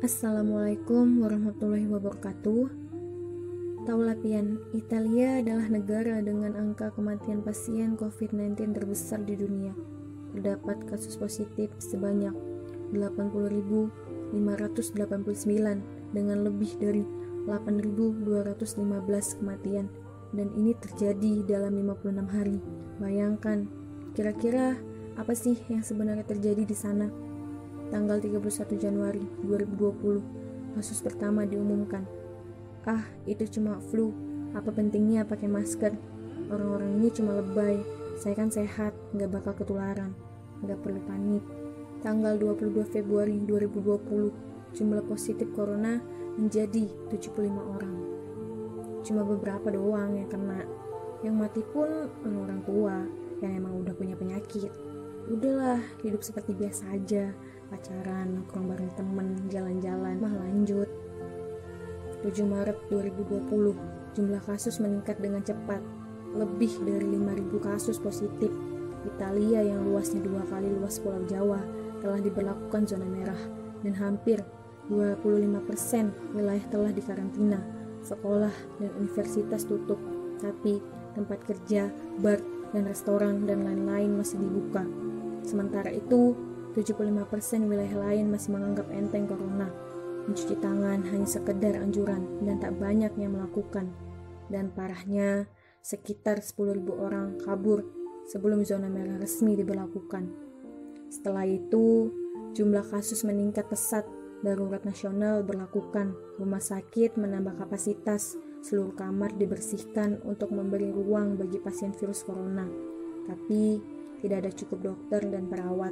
Assalamualaikum warahmatullahi wabarakatuh. Taulah pian, Italia adalah negara dengan angka kematian pasien COVID-19 terbesar di dunia. Terdapat kasus positif sebanyak 80.589 dengan lebih dari 8.215 kematian, dan ini terjadi dalam 56 hari. Bayangkan, kira-kira apa sih yang sebenarnya terjadi di sana? Tanggal 31 Januari 2020, kasus pertama diumumkan. Itu cuma flu. Apa pentingnya pakai masker? Orang-orang ini cuma lebay. Saya kan sehat, gak bakal ketularan. Gak perlu panik. Tanggal 22 Februari 2020, jumlah positif corona menjadi 75 orang. Cuma beberapa doang yang kena. Yang mati pun orang tua yang emang udah punya penyakit. Udahlah, hidup seperti biasa aja. Pacaran, nongkrong bareng temen, jalan-jalan, mah lanjut. 7 Maret 2020, jumlah kasus meningkat dengan cepat. Lebih dari 5.000 kasus positif. Italia yang luasnya 2 kali luas Pulau Jawa telah diberlakukan zona merah, dan hampir 25% wilayah telah dikarantina. Sekolah dan universitas tutup, tapi tempat kerja, bar, dan restoran dan lain-lain masih dibuka. Sementara itu, 75% wilayah lain masih menganggap enteng corona. Mencuci tangan hanya sekedar anjuran dan tak banyak yang melakukan. Dan parahnya, sekitar 10.000 orang kabur sebelum zona merah resmi diberlakukan. Setelah itu, jumlah kasus meningkat pesat. Darurat nasional berlakukan. Rumah sakit menambah kapasitas. Seluruh kamar dibersihkan untuk memberi ruang bagi pasien virus corona. Tapi, tidak ada cukup dokter dan perawat.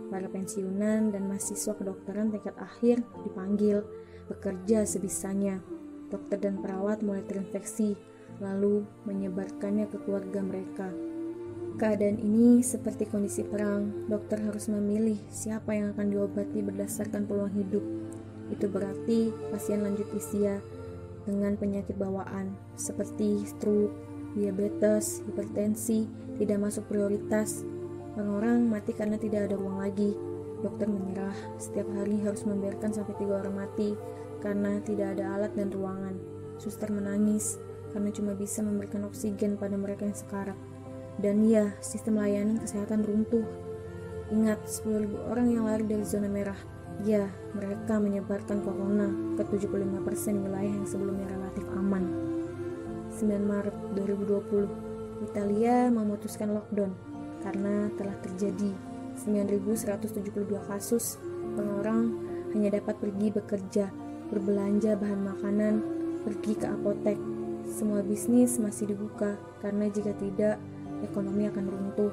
Para pensiunan dan mahasiswa kedokteran tingkat akhir dipanggil bekerja sebisanya. Dokter dan perawat mulai terinfeksi, lalu menyebarkannya ke keluarga mereka. Keadaan ini seperti kondisi perang. Dokter harus memilih siapa yang akan diobati berdasarkan peluang hidup. Itu berarti pasien lanjut usia dengan penyakit bawaan seperti stroke, diabetes, hipertensi tidak masuk prioritas. Orang-orang mati karena tidak ada ruang lagi. Dokter menyerah. Setiap hari harus membiarkan sampai 3 orang mati karena tidak ada alat dan ruangan. Suster menangis karena cuma bisa memberikan oksigen pada mereka yang sekarat. Dan ya, sistem layanan kesehatan runtuh. Ingat, 10.000 orang yang lari dari zona merah. Ya, mereka menyebarkan corona ke 75% wilayah yang sebelumnya relatif aman. 9 Maret 2020, Italia memutuskan lockdown karena telah terjadi 9.172 kasus. Orang hanya dapat pergi bekerja, berbelanja bahan makanan, pergi ke apotek. Semua bisnis masih dibuka karena jika tidak, ekonomi akan runtuh.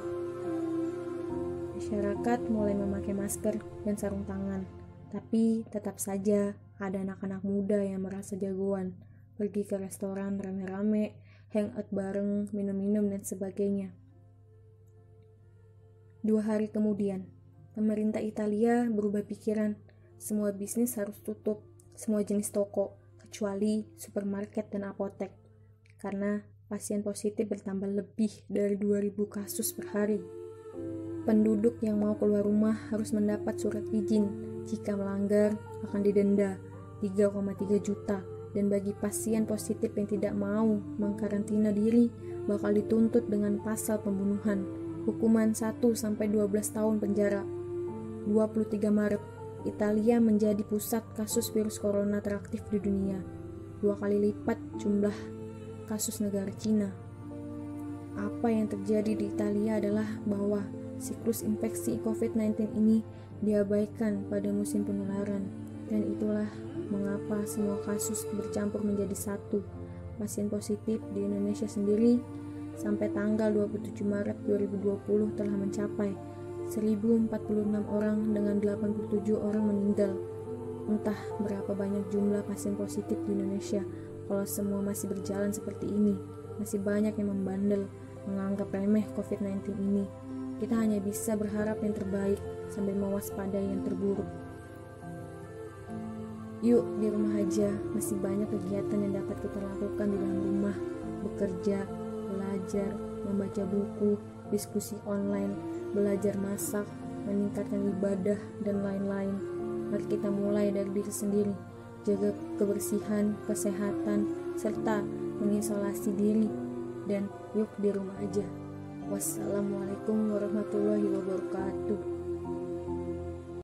Masyarakat mulai memakai masker dan sarung tangan, tapi tetap saja ada anak-anak muda yang merasa jagoan, pergi ke restoran rame-rame, hangout bareng, minum-minum dan sebagainya. 2 hari kemudian, pemerintah Italia berubah pikiran. Semua bisnis harus tutup, semua jenis toko, kecuali supermarket dan apotek. Karena pasien positif bertambah lebih dari 2.000 kasus per hari. Penduduk yang mau keluar rumah harus mendapat surat izin. Jika melanggar, akan didenda 3,3 juta. Dan bagi pasien positif yang tidak mau mengkarantina diri, bakal dituntut dengan pasal pembunuhan. Hukuman 1-12 tahun penjara. 23 Maret, Italia menjadi pusat kasus virus corona teraktif di dunia. 2 kali lipat jumlah kasus negara Cina. Apa yang terjadi di Italia adalah bahwa siklus infeksi COVID-19 ini diabaikan pada musim penularan. Dan itulah mengapa semua kasus bercampur menjadi satu. Pasien positif di Indonesia sendiri sampai tanggal 27 Maret 2020 telah mencapai 1.046 orang dengan 87 orang meninggal. Entah berapa banyak jumlah pasien positif di Indonesia. Kalau semua masih berjalan seperti ini, masih banyak yang membandel, menganggap remeh COVID-19 ini. Kita hanya bisa berharap yang terbaik sambil mewaspadai yang terburuk. Yuk, di rumah aja, masih banyak kegiatan yang dapat kita lakukan di dalam rumah. Bekerja, belajar, membaca buku, diskusi online, belajar masak, meningkatkan ibadah, dan lain-lain. Mari kita mulai dari diri sendiri, jaga kebersihan, kesehatan, serta mengisolasi diri, dan yuk di rumah aja. Wassalamualaikum warahmatullahi wabarakatuh.